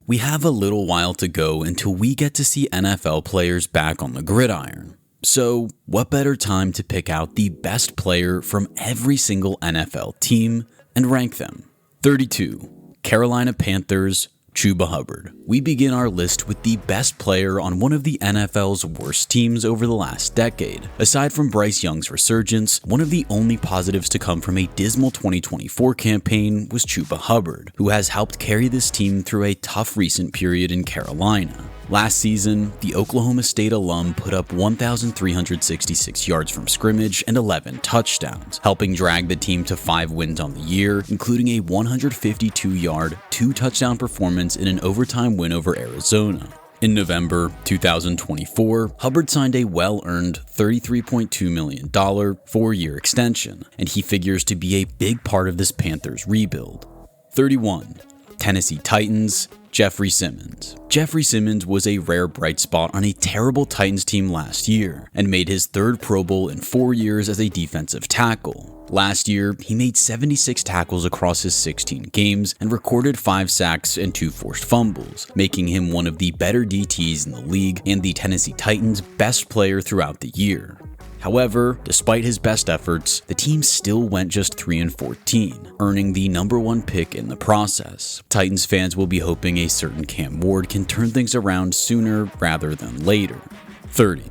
We have a little while to go until we get to see NFL players back on the gridiron. So, what better time to pick out the best player from every single NFL team and rank them? 32. Carolina Panthers, Chuba Hubbard. We begin our list with the best player on one of the NFL's worst teams over the last decade. Aside from Bryce Young's resurgence, one of the only positives to come from a dismal 2024 campaign was Chuba Hubbard, who has helped carry this team through a tough recent period in Carolina. Last season, the Oklahoma State alum put up 1,366 yards from scrimmage and 11 touchdowns, helping drag the team to 5 wins on the year, including a 152-yard, 2-touchdown performance in an overtime win over Arizona. In November 2024, Hubbard signed a well-earned $33.2 million 4-year extension, and he figures to be a big part of this Panthers rebuild. 31. Tennessee Titans, Jeffrey Simmons. Jeffrey Simmons was a rare bright spot on a terrible Titans team last year and made his 3rd Pro Bowl in 4 years as a defensive tackle. Last year, he made 76 tackles across his 16 games and recorded 5 sacks and 2 forced fumbles, making him one of the better DTs in the league and the Tennessee Titans' best player throughout the year. However, despite his best efforts, the team still went just 3-14, earning the number 1 pick in the process. Titans fans will be hoping a certain Cam Ward can turn things around sooner rather than later. 30.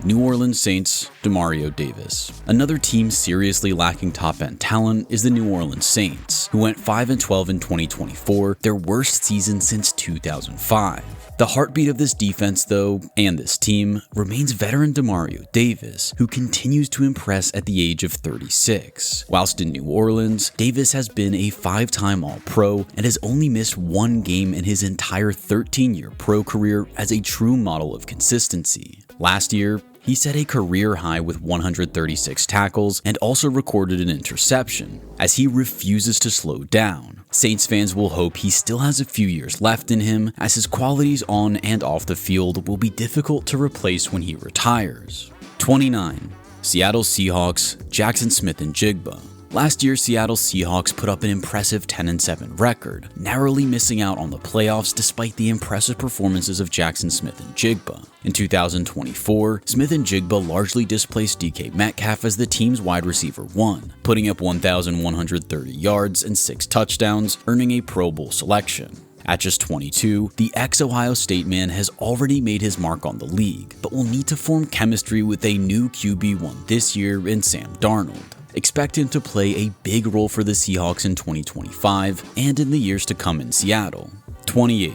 New Orleans Saints, Demario Davis. Another team seriously lacking top-end talent is the New Orleans Saints, who went 5-12 in 2024, their worst season since 2005. The heartbeat of this defense, though, and this team, remains veteran Demario Davis, who continues to impress at the age of 36. Whilst in New Orleans, Davis has been a 5-time All-Pro and has only missed 1 game in his entire 13-year pro career as a true model of consistency. Last year, he set a career high with 136 tackles and also recorded an interception, as he refuses to slow down. Saints fans will hope he still has a few years left in him, as his qualities on and off the field will be difficult to replace when he retires. 29. Seattle Seahawks, Jackson Smith-Njigba. Last year, Seattle Seahawks put up an impressive 10-7 record, narrowly missing out on the playoffs despite the impressive performances of Jackson Smith-Njigba. In 2024, Smith-Njigba largely displaced DK Metcalf as the team's wide receiver 1, putting up 1,130 yards and 6 touchdowns, earning a Pro Bowl selection. At just 22, the ex-Ohio State man has already made his mark on the league, but will need to form chemistry with a new QB1 this year in Sam Darnold. Expect him to play a big role for the Seahawks in 2025 and in the years to come in Seattle. 28.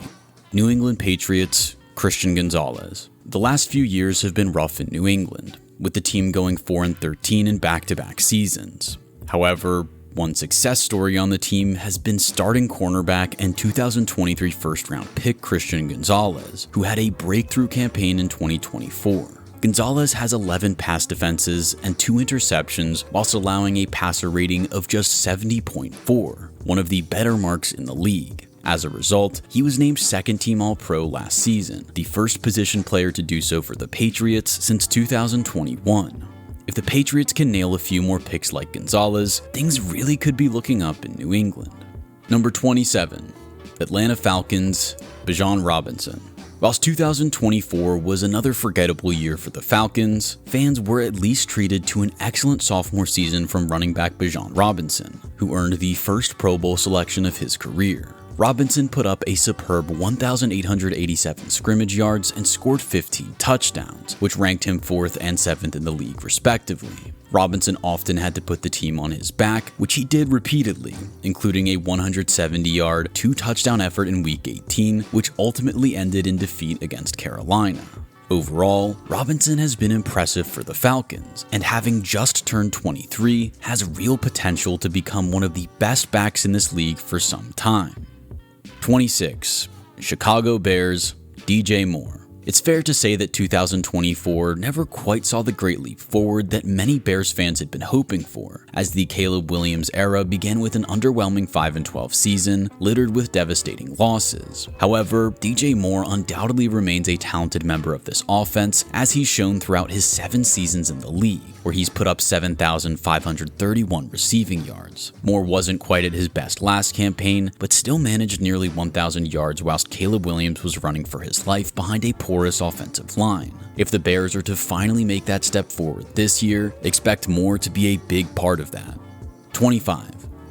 New England Patriots, Christian Gonzalez. The last few years have been rough in New England, with the team going 4-13 in back-to-back seasons. However, one success story on the team has been starting cornerback and 2023 first-round pick Christian Gonzalez, who had a breakthrough campaign in 2024. Gonzalez has 11 pass defenses and 2 interceptions whilst allowing a passer rating of just 70.4, one of the better marks in the league. As a result, he was named 2nd-team All-Pro last season, the first position player to do so for the Patriots since 2021. If the Patriots can nail a few more picks like Gonzalez, things really could be looking up in New England. Number 27. Atlanta Falcons, Bijan Robinson. Whilst 2024 was another forgettable year for the Falcons, fans were at least treated to an excellent sophomore season from running back Bijan Robinson, who earned the first Pro Bowl selection of his career. Robinson put up a superb 1,887 scrimmage yards and scored 15 touchdowns, which ranked him 4th and 7th in the league respectively. Robinson often had to put the team on his back, which he did repeatedly, including a 170-yard, 2-touchdown effort in Week 18, which ultimately ended in defeat against Carolina. Overall, Robinson has been impressive for the Falcons, and having just turned 23, has real potential to become one of the best backs in this league for some time. 26. Chicago Bears, DJ Moore. It's fair to say that 2024 never quite saw the great leap forward that many Bears fans had been hoping for, as the Caleb Williams era began with an underwhelming 5-12 season, littered with devastating losses. However, DJ Moore undoubtedly remains a talented member of this offense, as he's shown throughout his 7 seasons in the league, where he's put up 7,531 receiving yards. Moore wasn't quite at his best last campaign, but still managed nearly 1,000 yards whilst Caleb Williams was running for his life behind a porous offensive line. If the Bears are to finally make that step forward this year, expect Moore to be a big part of that. 25.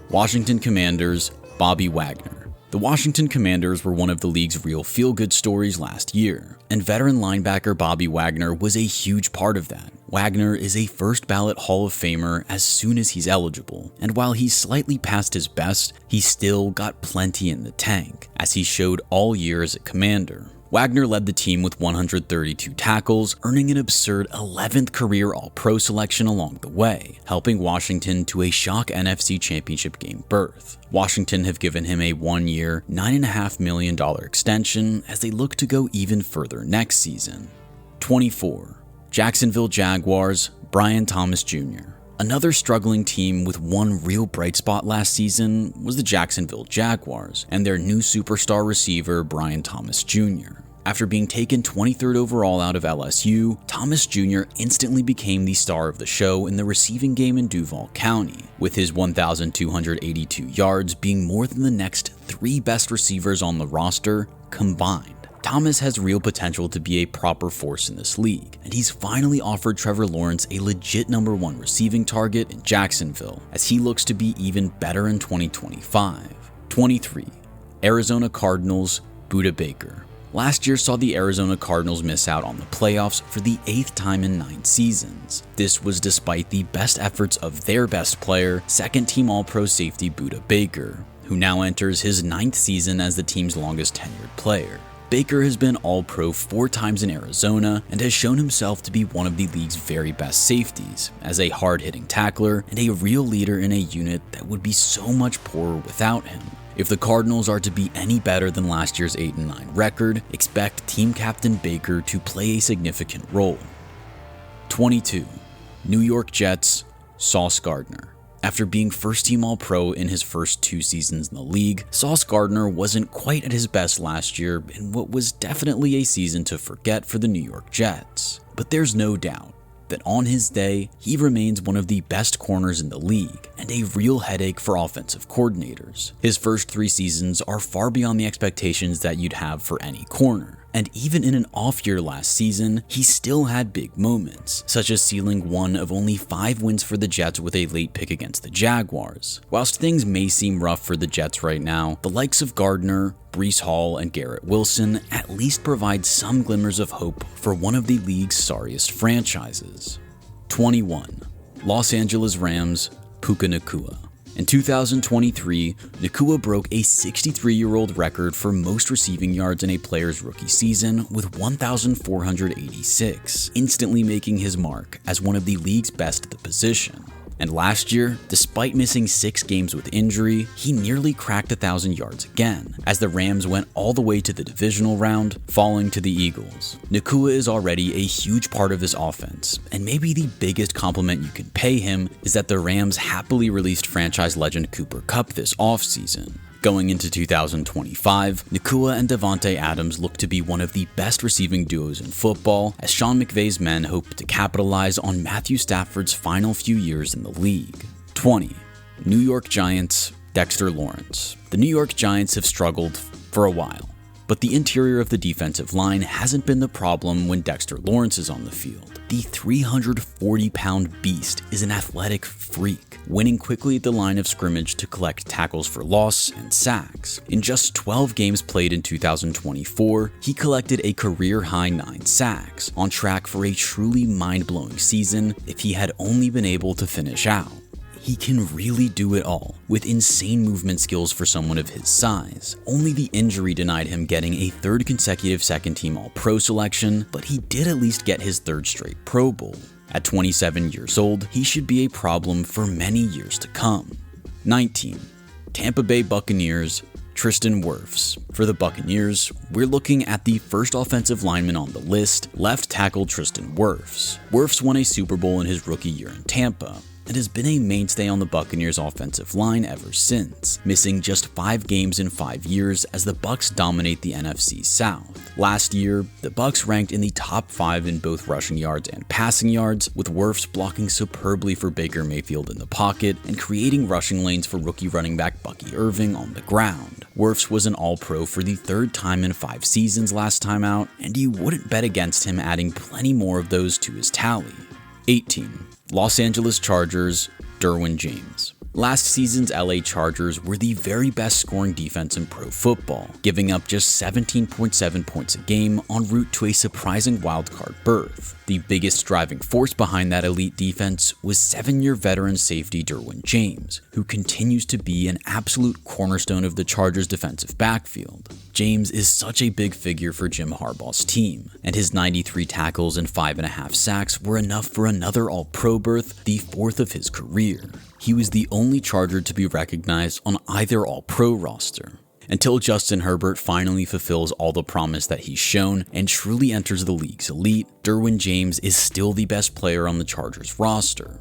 Washington Commanders, Bobby Wagner. The Washington Commanders were one of the league's real feel-good stories last year, and veteran linebacker Bobby Wagner was a huge part of that. Wagner is a first-ballot Hall of Famer as soon as he's eligible, and while he's slightly past his best, he's still got plenty in the tank, as he showed all year as a Commander. Wagner led the team with 132 tackles, earning an absurd 11th career All-Pro selection along the way, helping Washington to a shock NFC Championship game berth. Washington have given him a 1-year, $9.5 million extension as they look to go even further next season. 24. Jacksonville Jaguars, Brian Thomas Jr. Another struggling team with one real bright spot last season was the Jacksonville Jaguars and their new superstar receiver Brian Thomas Jr. After being taken 23rd overall out of LSU, Thomas Jr. instantly became the star of the show in the receiving game in Duval County, with his 1,282 yards being more than the next 3 best receivers on the roster combined. Thomas has real potential to be a proper force in this league, and he's finally offered Trevor Lawrence a legit #1 receiving target in Jacksonville, as he looks to be even better in 2025. 23. Arizona Cardinals, Budda Baker. Last year saw the Arizona Cardinals miss out on the playoffs for the 8th time in 9 seasons. This was despite the best efforts of their best player, second-team All-Pro safety Budda Baker, who now enters his 9th season as the team's longest tenured player. Baker has been All-Pro 4 times in Arizona and has shown himself to be one of the league's very best safeties, as a hard-hitting tackler and a real leader in a unit that would be so much poorer without him. If the Cardinals are to be any better than last year's 8-9 record, expect team captain Baker to play a significant role. 22. New York Jets, Sauce Gardner. After being first-team All-Pro in his first 2 seasons in the league, Sauce Gardner wasn't quite at his best last year in what was definitely a season to forget for the New York Jets. But there's no doubt that on his day, he remains one of the best corners in the league and a real headache for offensive coordinators. His first 3 seasons are far beyond the expectations that you'd have for any corner. And even in an off year last season, he still had big moments, such as sealing one of only 5 wins for the Jets with a late pick against the Jaguars. Whilst things may seem rough for the Jets right now, the likes of Gardner, Breece Hall, and Garrett Wilson at least provide some glimmers of hope for one of the league's sorriest franchises. 21. Los Angeles Rams, Puka Nacua. In 2023, Nacua broke a 63-year-old record for most receiving yards in a player's rookie season with 1,486, instantly making his mark as one of the league's best at the position. And last year, despite missing 6 games with injury, he nearly cracked 1,000 yards again, as the Rams went all the way to the divisional round, falling to the Eagles. Nacua is already a huge part of this offense, and maybe the biggest compliment you can pay him is that the Rams happily released franchise legend Cooper Kupp this offseason. Going into 2025, Nacua and Davante Adams look to be one of the best receiving duos in football, as Sean McVay's men hope to capitalize on Matthew Stafford's final few years in the league. 20. New York Giants, Dexter Lawrence. The New York Giants have struggled for a while, but the interior of the defensive line hasn't been the problem when Dexter Lawrence is on the field. The 340-pound beast is an athletic freak, winning quickly at the line of scrimmage to collect tackles for loss and sacks. In just 12 games played in 2024, he collected a career-high 9 sacks, on track for a truly mind-blowing season if he had only been able to finish out. He can really do it all, with insane movement skills for someone of his size. Only the injury denied him getting a 3rd consecutive second-team All-Pro selection, but he did at least get his 3rd straight Pro Bowl. At 27 years old, he should be a problem for many years to come. 19. Tampa Bay Buccaneers, Tristan Wirfs. For the Buccaneers, we're looking at the first offensive lineman on the list, left tackle Tristan Wirfs. Wirfs won a Super Bowl in his rookie year in Tampa, and has been a mainstay on the Buccaneers offensive line ever since, missing just 5 games in 5 years as the Bucs dominate the NFC South. Last year, the Bucs ranked in the top 5 in both rushing yards and passing yards, with Wirfs blocking superbly for Baker Mayfield in the pocket and creating rushing lanes for rookie running back Bucky Irving on the ground. Wirfs was an All-Pro for the 3rd time in 5 seasons last time out, and you wouldn't bet against him adding plenty more of those to his tally. 18. Los Angeles Chargers, Derwin James. Last season's LA Chargers were the very best scoring defense in pro football, giving up just 17.7 points a game en route to a surprising wildcard berth. The biggest driving force behind that elite defense was 7-year veteran safety Derwin James, who continues to be an absolute cornerstone of the Chargers' defensive backfield. James is such a big figure for Jim Harbaugh's team, and his 93 tackles and 5.5 sacks were enough for another All-Pro berth, the 4th of his career. He was the only Charger to be recognized on either All-Pro roster. Until Justin Herbert finally fulfills all the promise that he's shown and truly enters the league's elite, Derwin James is still the best player on the Chargers roster.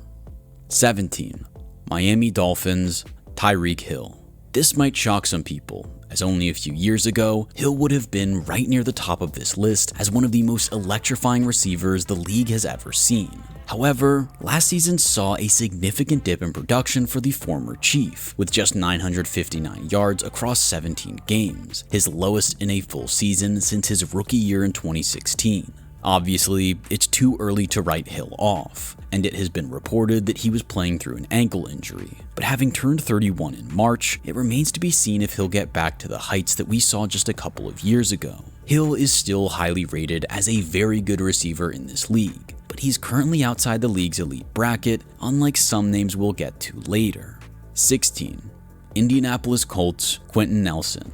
17. Miami Dolphins, Tyreek Hill. This might shock some people, as only a few years ago, Hill would have been right near the top of this list as one of the most electrifying receivers the league has ever seen. However, last season saw a significant dip in production for the former Chief, with just 959 yards across 17 games, his lowest in a full season since his rookie year in 2016. Obviously, it's too early to write Hill off, and it has been reported that he was playing through an ankle injury. But having turned 31 in March, it remains to be seen if he'll get back to the heights that we saw just a couple of years ago. Hill is still highly rated as a very good receiver in this league, but he's currently outside the league's elite bracket, unlike some names we'll get to later. 16. Indianapolis Colts, Quenton Nelson.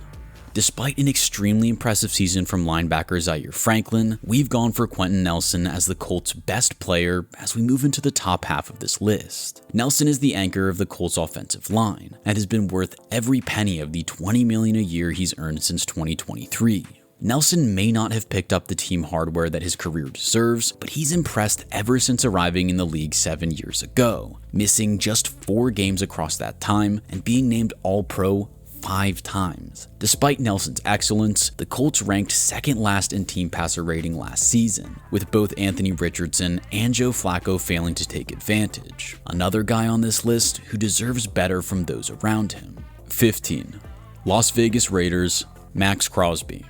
Despite an extremely impressive season from linebacker Zaire Franklin, we've gone for Quenton Nelson as the Colts' best player as we move into the top half of this list. Nelson is the anchor of the Colts' offensive line and has been worth every penny of the $20 million a year he's earned since 2023. Nelson may not have picked up the team hardware that his career deserves, but he's impressed ever since arriving in the league 7 years ago, missing just 4 games across that time and being named All-Pro 5 times. Despite Nelson's excellence, the Colts ranked second last in team passer rating last season, with both Anthony Richardson and Joe Flacco failing to take advantage. Another guy on this list who deserves better from those around him. 15. Las Vegas Raiders, Maxx Crosby.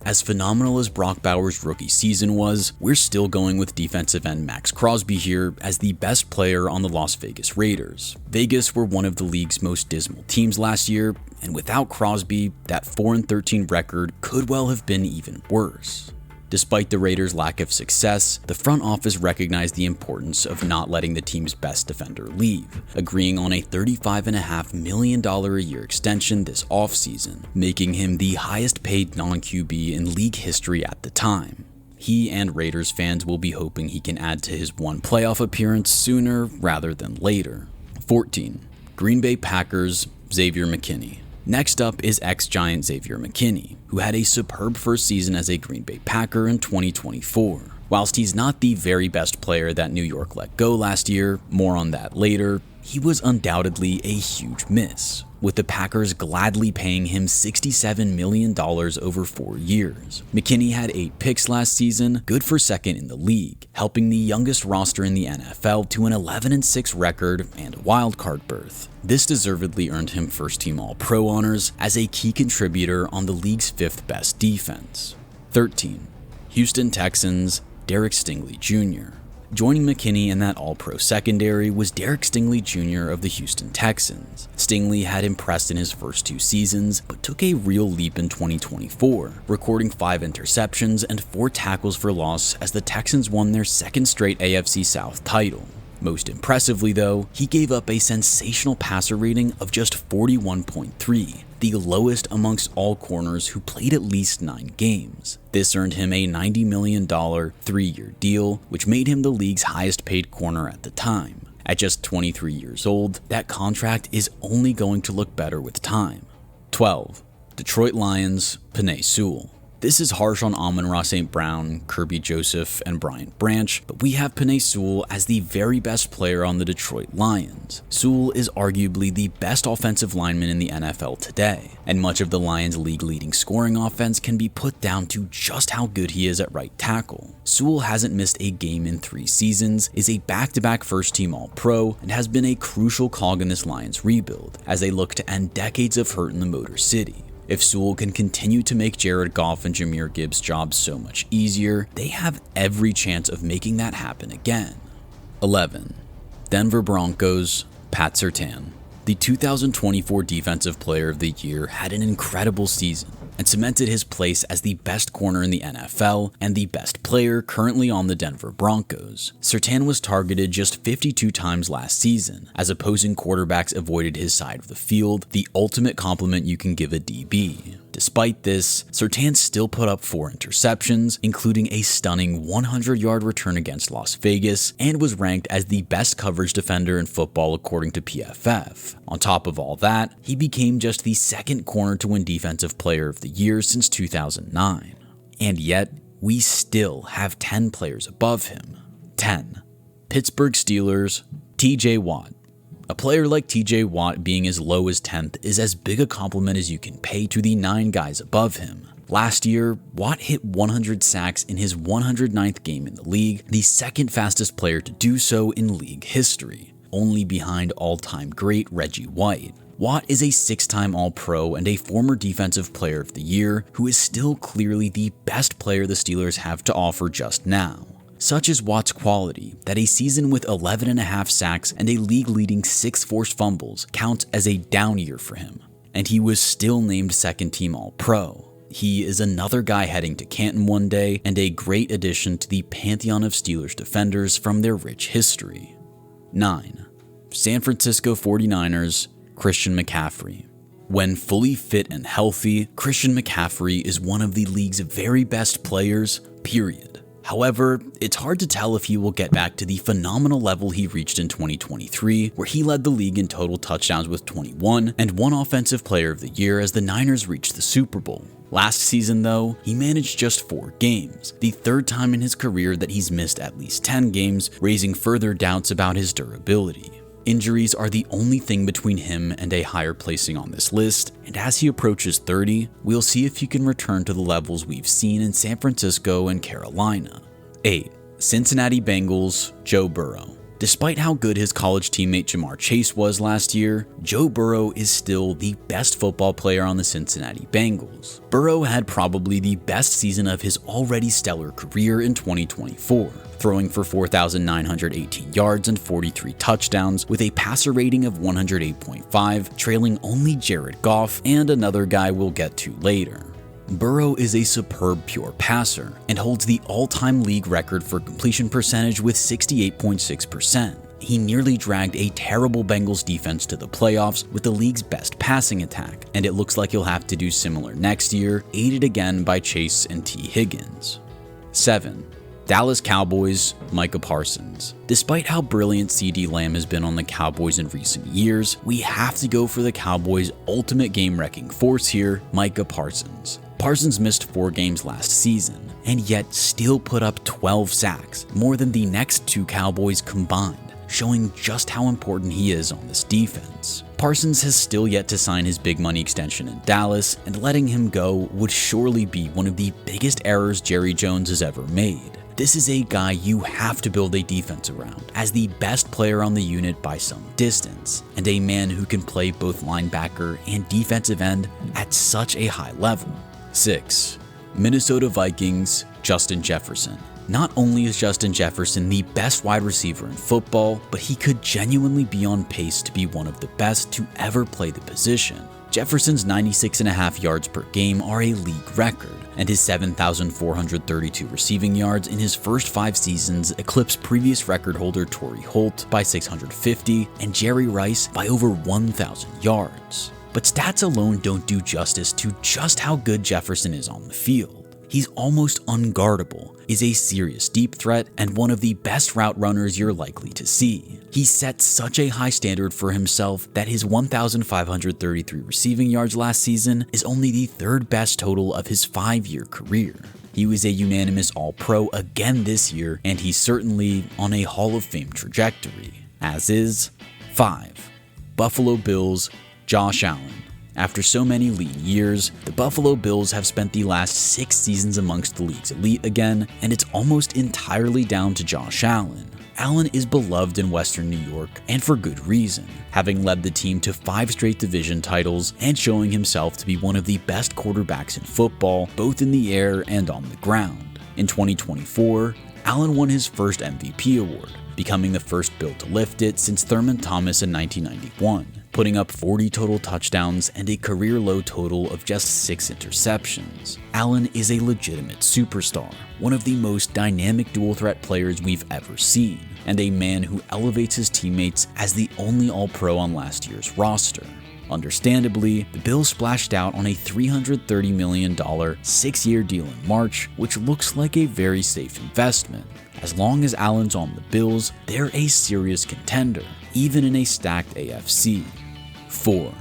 As phenomenal as Brock Bowers' rookie season was, we're still going with defensive end Maxx Crosby here as the best player on the Las Vegas Raiders. Vegas were one of the league's most dismal teams last year, and without Crosby, that 4-13 record could well have been even worse. Despite the Raiders' lack of success, the front office recognized the importance of not letting the team's best defender leave, agreeing on a $35.5 million a year extension this offseason, making him the highest paid non-QB in league history at the time. He and Raiders fans will be hoping he can add to his one playoff appearance sooner rather than later. 14. Green Bay Packers, Xavier McKinney. Next up is ex-Giant Xavier McKinney, who had a superb first season as a Green Bay Packer in 2024. Whilst he's not the very best player that New York let go last year, more on that later, he was undoubtedly a huge miss, with the Packers gladly paying him $67 million over 4 years. McKinney had 8 picks last season, good for second in the league, helping the youngest roster in the NFL to an 11-6 record and a wildcard berth. This deservedly earned him first-team All-Pro honors as a key contributor on the league's 5th best defense. 13. Houston Texans, Derek Stingley Jr. Joining McKinney in that All-Pro secondary was Derek Stingley Jr. of the Houston Texans. Stingley had impressed in his first 2 seasons, but took a real leap in 2024, recording 5 interceptions and 4 tackles for loss as the Texans won their 2nd straight AFC South title. Most impressively though, he gave up a sensational passer rating of just 41.3, the lowest amongst all corners who played at least 9 games. This earned him a $90 million 3-year deal, which made him the league's highest paid corner at the time. At just 23 years old, that contract is only going to look better with time. 12. Detroit Lions, Penei Sewell. This is harsh on Amon-Ra St. Brown, Kirby Joseph, and Brian Branch, but we have Penei Sewell as the very best player on the Detroit Lions. Sewell is arguably the best offensive lineman in the NFL today, and much of the Lions' league-leading scoring offense can be put down to just how good he is at right tackle. Sewell hasn't missed a game in 3 seasons, is a back-to-back first-team All-Pro, and has been a crucial cog in this Lions rebuild, as they look to end decades of hurt in the Motor City. If Sewell can continue to make Jared Goff and Jahmyr Gibbs' jobs so much easier, they have every chance of making that happen again. 11. Denver Broncos, Pat Surtain. The 2024 Defensive Player of the Year had an incredible season and cemented his place as the best corner in the NFL and the best player currently on the Denver Broncos. Surtain was targeted just 52 times last season, as opposing quarterbacks avoided his side of the field, the ultimate compliment you can give a DB. Despite this, Surtain still put up 4 interceptions, including a stunning 100-yard return against Las Vegas, and was ranked as the best coverage defender in football according to PFF. On top of all that, he became just the second corner to win Defensive Player of the Year since 2009. And yet, we still have 10 players above him. 10. Pittsburgh Steelers, TJ Watt. A player like TJ Watt being as low as 10th is as big a compliment as you can pay to the 9 guys above him. Last year, Watt hit 100 sacks in his 109th game in the league, the second fastest player to do so in league history, only behind all-time great Reggie White. Watt is a 6-time All-Pro and a former Defensive Player of the Year who is still clearly the best player the Steelers have to offer just now. Such is Watt's quality that a season with 11.5 sacks and a league-leading 6 forced fumbles counts as a down year for him, and he was still named second-team All-Pro. He is another guy heading to Canton one day and a great addition to the pantheon of Steelers defenders from their rich history. 9. San Francisco 49ers, Christian McCaffrey. When fully fit and healthy, Christian McCaffrey is one of the league's very best players, period. However, it's hard to tell if he will get back to the phenomenal level he reached in 2023, where he led the league in total touchdowns with 21 and won Offensive Player of the Year as the Niners reached the Super Bowl. Last season, though, he managed just 4 games, the 3rd time in his career that he's missed at least 10 games, raising further doubts about his durability. Injuries are the only thing between him and a higher placing on this list, and as he approaches 30, we'll see if he can return to the levels we've seen in San Francisco and Carolina. 8. Cincinnati Bengals, Joe Burrow. Despite how good his college teammate Jamar Chase was last year, Joe Burrow is still the best football player on the Cincinnati Bengals. Burrow had probably the best season of his already stellar career in 2024, throwing for 4,918 yards and 43 touchdowns with a passer rating of 108.5, trailing only Jared Goff and another guy we'll get to later. Burrow is a superb pure passer and holds the all-time league record for completion percentage with 68.6%. He nearly dragged a terrible Bengals defense to the playoffs with the league's best passing attack, and it looks like he'll have to do similar next year, aided again by Chase and T. Higgins. 7. Dallas Cowboys, Micah Parsons. Despite how brilliant CeeDee Lamb has been on the Cowboys in recent years, we have to go for the Cowboys' ultimate game-wrecking force here, Micah Parsons. Parsons missed 4 games last season, and yet still put up 12 sacks, more than the next 2 Cowboys combined, showing just how important he is on this defense. Parsons has still yet to sign his big money extension in Dallas, and letting him go would surely be one of the biggest errors Jerry Jones has ever made. This is a guy you have to build a defense around, as the best player on the unit by some distance, and a man who can play both linebacker and defensive end at such a high level. 6. Minnesota Vikings, Justin Jefferson. Not only is Justin Jefferson the best wide receiver in football, but he could genuinely be on pace to be one of the best to ever play the position. Jefferson's 96.5 yards per game are a league record, and his 7,432 receiving yards in his first 5 seasons eclipsed previous record holder Torrey Holt by 650 and Jerry Rice by over 1,000 yards. But stats alone don't do justice to just how good Jefferson is on the field. He's almost unguardable, is a serious deep threat, and one of the best route runners you're likely to see. He set such a high standard for himself that his 1,533 receiving yards last season is only the third best total of his 5-year career. He was a unanimous All-Pro again this year, and he's certainly on a Hall of Fame trajectory. As is 5. Buffalo Bills, Josh Allen. After so many lean years, the Buffalo Bills have spent the last 6 seasons amongst the league's elite again, and it's almost entirely down to Josh Allen. Allen is beloved in Western New York, and for good reason, having led the team to 5 straight division titles and showing himself to be one of the best quarterbacks in football, both in the air and on the ground. In 2024, Allen won his first MVP award, becoming the first Bill to lift it since Thurman Thomas in 1991. Putting up 40 total touchdowns and a career-low total of just 6 interceptions. Allen is a legitimate superstar, one of the most dynamic dual-threat players we've ever seen, and a man who elevates his teammates as the only All-Pro on last year's roster. Understandably, the Bills splashed out on a $330 million 6-year deal in March, which looks like a very safe investment. As long as Allen's on the Bills, they're a serious contender, even in a stacked AFC. 4.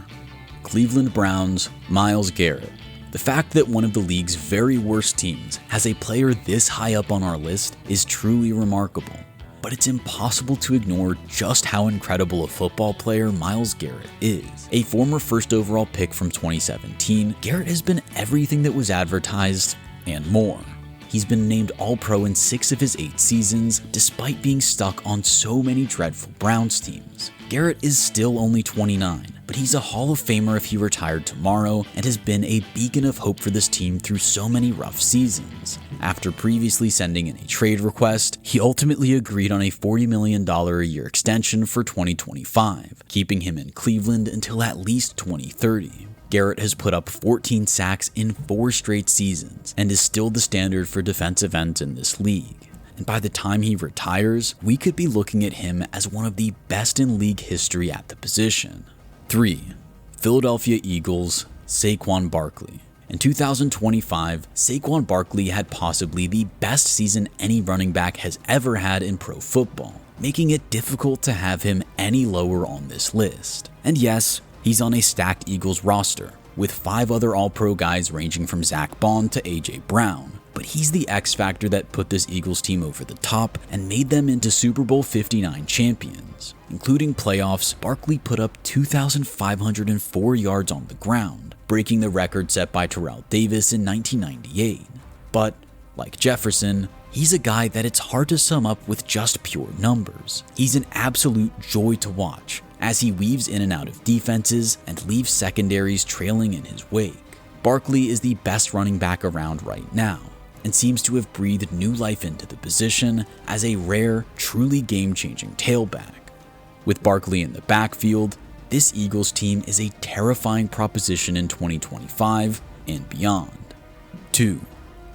Cleveland Browns, Myles Garrett. The fact that one of the league's very worst teams has a player this high up on our list is truly remarkable. But it's impossible to ignore just how incredible a football player Myles Garrett is. A former first overall pick from 2017, Garrett has been everything that was advertised and more. He's been named All-Pro in 6 of his 8 seasons, despite being stuck on so many dreadful Browns teams. Garrett is still only 29, but he's a Hall of Famer if he retired tomorrow and has been a beacon of hope for this team through so many rough seasons. After previously sending in a trade request, he ultimately agreed on a $40 million a year extension for 2025, keeping him in Cleveland until at least 2030. Garrett has put up 14 sacks in 4 straight seasons and is still the standard for defensive ends in this league. And by the time he retires, we could be looking at him as one of the best in league history at the position. 3. Philadelphia Eagles, Saquon Barkley. In 2025, Saquon Barkley had possibly the best season any running back has ever had in pro football, making it difficult to have him any lower on this list. And yes, he's on a stacked Eagles roster, with 5 other All-Pro guys ranging from Zach Bond to A.J. Brown. But he's the X factor that put this Eagles team over the top and made them into Super Bowl 59 champions. Including playoffs, Barkley put up 2,504 yards on the ground, breaking the record set by Terrell Davis in 1998. But, like Jefferson, he's a guy that it's hard to sum up with just pure numbers. He's an absolute joy to watch, as he weaves in and out of defenses and leaves secondaries trailing in his wake. Barkley is the best running back around right now, and seems to have breathed new life into the position as a rare, truly game-changing tailback. With Barkley in the backfield, this Eagles team is a terrifying proposition in 2025 and beyond. 2.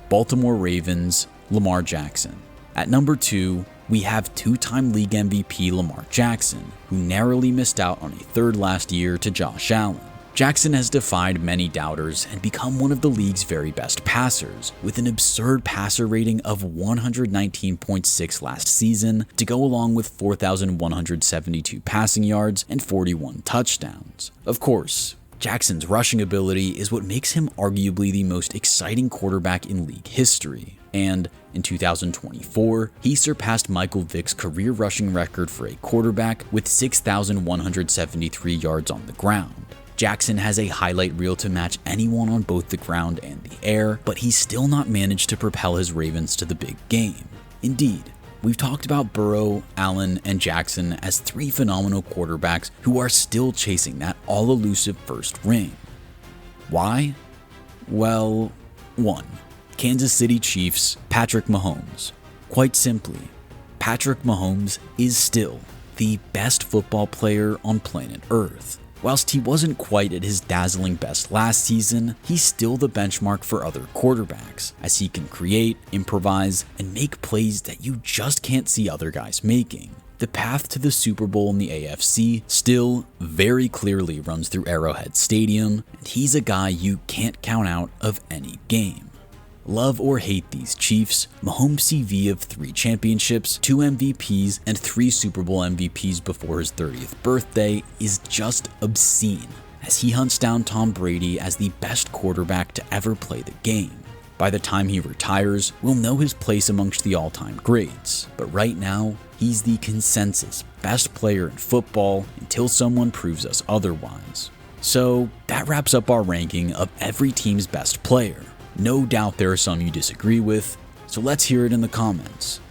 Baltimore Ravens, Lamar Jackson. At number 2, we have 2-time league MVP Lamar Jackson, who narrowly missed out on a third last year to Josh Allen. Jackson has defied many doubters and become one of the league's very best passers, with an absurd passer rating of 119.6 last season to go along with 4,172 passing yards and 41 touchdowns. Of course, Jackson's rushing ability is what makes him arguably the most exciting quarterback in league history, and in 2024, he surpassed Michael Vick's career rushing record for a quarterback with 6,173 yards on the ground. Jackson has a highlight reel to match anyone on both the ground and the air, but he's still not managed to propel his Ravens to the big game. Indeed, we've talked about Burrow, Allen, and Jackson as 3 phenomenal quarterbacks who are still chasing that all-elusive first ring. Why? Well, 1. Kansas City Chiefs, Patrick Mahomes. Quite simply, Patrick Mahomes is still the best football player on planet Earth. Whilst he wasn't quite at his dazzling best last season, he's still the benchmark for other quarterbacks, as he can create, improvise, and make plays that you just can't see other guys making. The path to the Super Bowl in the AFC still very clearly runs through Arrowhead Stadium, and he's a guy you can't count out of any game. Love or hate these Chiefs, Mahomes' CV of 3 championships, 2 MVPs, and 3 Super Bowl MVPs before his 30th birthday is just obscene, as he hunts down Tom Brady as the best quarterback to ever play the game. By the time he retires, we'll know his place amongst the all-time greats, but right now, he's the consensus best player in football until someone proves us otherwise. So that wraps up our ranking of every team's best player. No doubt there are some you disagree with, so let's hear it in the comments.